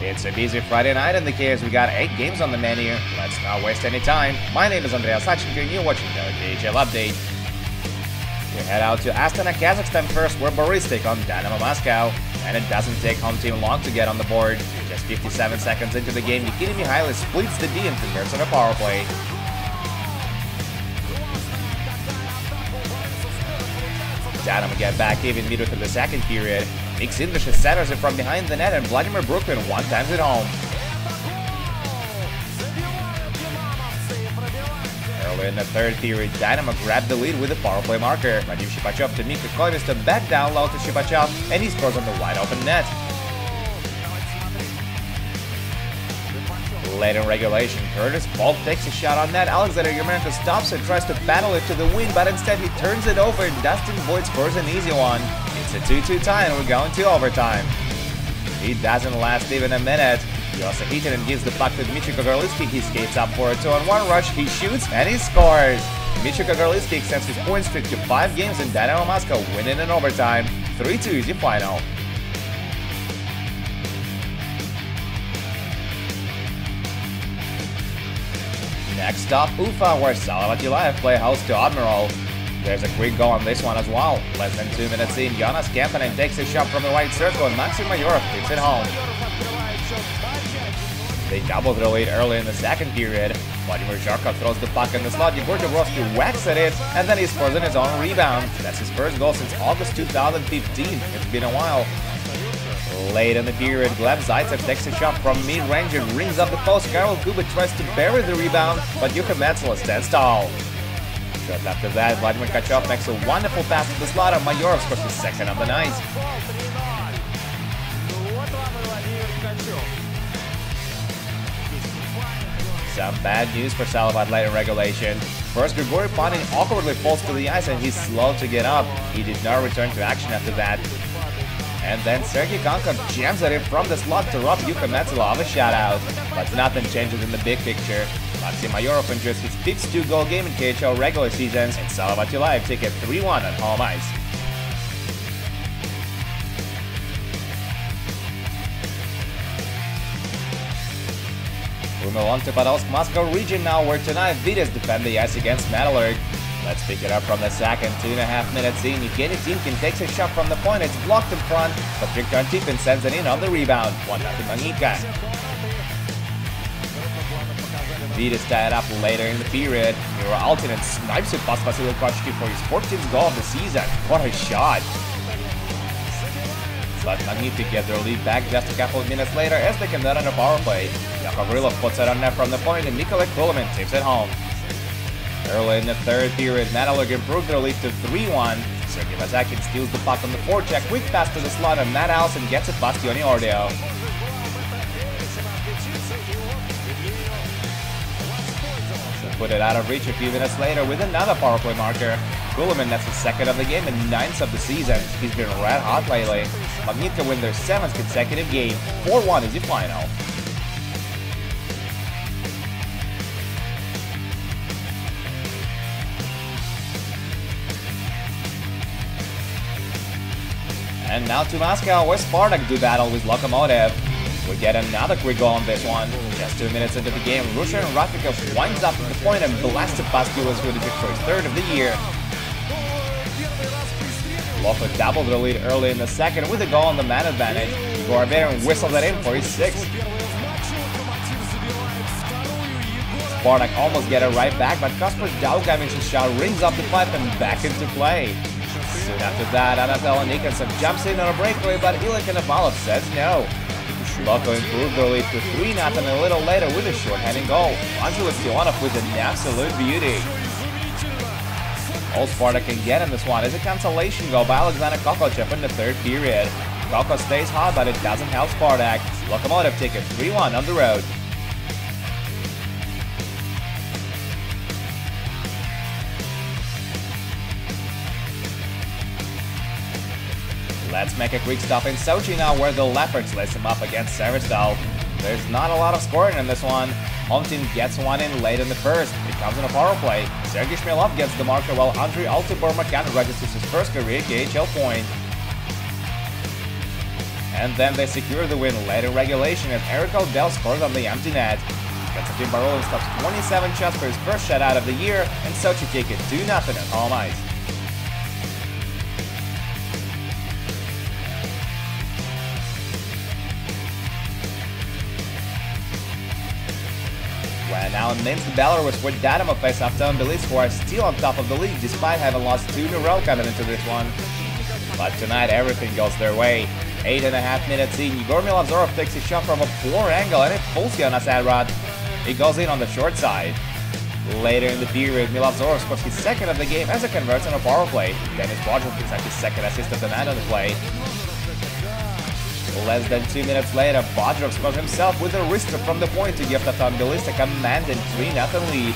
It's a busy Friday night in the KHL. We got 8 games on the menu. Let's not waste any time. My name is Andreas Sachenko and you're watching the KHL update. We head out to Astana, Kazakhstan first, where Boris take on Dynamo Moscow. And it doesn't take home team long to get on the board. Just 57 seconds into the game, Nikita Mikhailis splits the D and converts on a power play. Dynamo get back even midway through the second period. Nick Sindrich centers it from behind the net and Vladimir Brooklyn one-times it home. Early in the third period, Dynamo grabbed the lead with a power play marker. Vadim Shipachov to Mika Koivis to back down low to Shipachov, and he scores on the wide open net. Late in regulation, Curtis Bolt takes a shot on net. Alexander Yermenko stops and tries to battle it to the win, but instead he turns it over and Dustin Boyd scores an easy one. It's a 2-2 tie and we're going to overtime. It doesn't last even a minute. Yosa Hitinen gives the puck to Dmitry Kogorlitsky. He skates up for a 2-on-1 rush, he shoots and he scores! Dmitry Kogorlitsky extends his point streak to 5 games and Dynamo Moscow winning in overtime. 3-2 is your final. Next up, Ufa, where Saratov play host to Admirals. There's a quick goal on this one as well. Less than 2 minutes in, Jonas Kampanen takes a shot from the right circle and Maxim Mayorov keeps it home. They doubled the lead early in the second period. Vladimir Zharkov throws the puck in the slot, Yegor Dubrovsky whacks at it, and then he scores on his own rebound. That's his first goal since August 2015. It's been a while. Late in the period, Gleb Zaitsev takes a shot from mid-range and rings up the post. Karol Kubik tries to bury the rebound, but Yuka Metzela stands tall. Short after that, Vladimir Kachov makes a wonderful pass to the slot and Mayorov scores his second of the night. Some bad news for Saratov late in regulation. First, Grigory Panin awkwardly falls to the ice and he's slow to get up. He did not return to action after that. And then Sergei Konkov jams at him from the slot to rob Yuka Metzela of a shutout. But nothing changes in the big picture. Maxim Mayorov enjoys his 5th 2-goal game in KHL regular seasons, and Saratov take a 3-1 on home ice. We move on to Podolsk Moscow region now, where tonight Vitas defend the ice against Metalurg. Let's pick it up from the second. 2.5 minutes in, Evgeny Timkin takes a shot from the point. It's blocked in front, but Victor Antipin sends it in on the rebound. 1-0 Magnitka. Vitas tied up later in the period. Miro Altinen snipes it past Vasily Kochki for his 14th goal of the season. What a shot! But Magnitka get their lead back just a couple of minutes later as they convert on a power play. Yakov Rylov puts it on net from the point and Nikolai Kulemin takes it home. Early in the third period, Metalurg improved their lead to 3-1. Sergei Vazakin steals the puck on the forecheck, quick pass to the slot, and Matt Allison gets it past Yoni Ordio. So put it out of reach a few minutes later with another power play marker. Kulemin nets his second of the game and 9th of the season. He's been red hot lately. Magnitka win their 7th consecutive game. 4-1 is the final. And now to Moscow, where Spartak do battle with Lokomotiv. We get another quick goal on this one. Just 2 minutes into the game, Rushan Rafikov winds up at the point and blasts it past Ulas Rudic for his 3rd of the year. Loko doubled the lead early in the second with a goal on the man advantage. Igor Averin whistles it in for his 6th. Spartak almost get it right back, but Kasper Daugavich's shot rings up the pipe and back into play. Soon after that, Anatol Nikonson jumps in on a breakaway, but Ilya Konovalov says no. Loko improved their lead to 3-0 a little later with a short-handing goal. Angelo Sionov with an absolute beauty. All Spartak can get in this one is a consolation goal by Alexander Kokochev in the third period. Koko stays hot, but it doesn't help Spartak. Lokomotiv take a 3-1 on the road. Let's make a quick stop in Sochi now, where the Leopards lace him up against Yaroslavl. There's not a lot of scoring in this one. Home team gets one in late in the first. It comes in a power play. Sergei Shmilov gets the marker while Andrei Altibormakan registers his first career KHL point. And then they secure the win late in regulation as Eric O'Dell scores on the empty net. Konstantin Barolin stops 27 shots for his first shutout of the year, and Sochi take it 2-0 on home ice. When now in Minsk, Belarus, where Dynamo face off Tbilisi, who are still on top of the league despite having lost 2 in a row coming into this one. But tonight everything goes their way. 8.5 minutes in, Igor Milavzorov takes a shot from a poor angle and it pulls Jonas Admirals. It goes in on the short side. Later in the period, Milavzorov scores his second of the game as a converts on a power play. Dennis Bodrov picks up his second assist of the night on the play. Less than 2 minutes later, Bodrov scores himself with a wrister from the point to give Tbilisi a commanding 3-0 lead.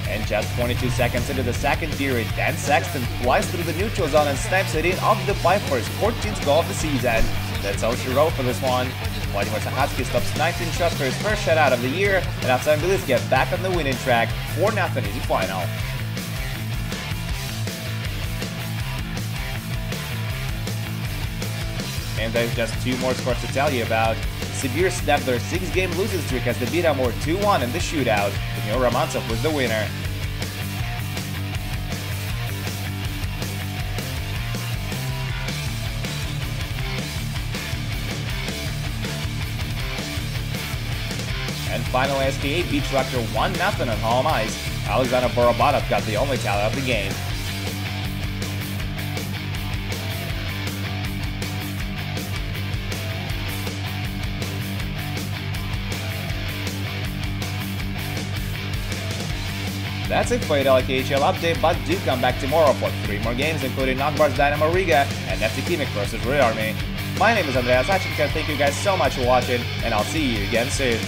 And just 22 seconds into the second period, Dan Sexton flies through the neutral zone and snipes it in off the pipe for his 14th goal of the season. That's all she wrote for this one. Vladimir Sahatsky stops 19 shots for his first shutout of the year, and after Tbilisi get back on the winning track, 4-0 in the final. And there's just 2 more scores to tell you about. Sibir snapped their 6-game losing streak as they beat Amur 2-1 in the shootout. Daniil Romantsov was the winner. And finally, SKA beat Traktor 1-0 on home ice. Alexander Borobatov got the only tally of the game. That's it for your KHL update, but do come back tomorrow for 3 more games, including Akbar's Dynamo Riga and FC Kimik vs Red Army. My name is Andreas Achenka, thank you guys so much for watching, and I'll see you again soon.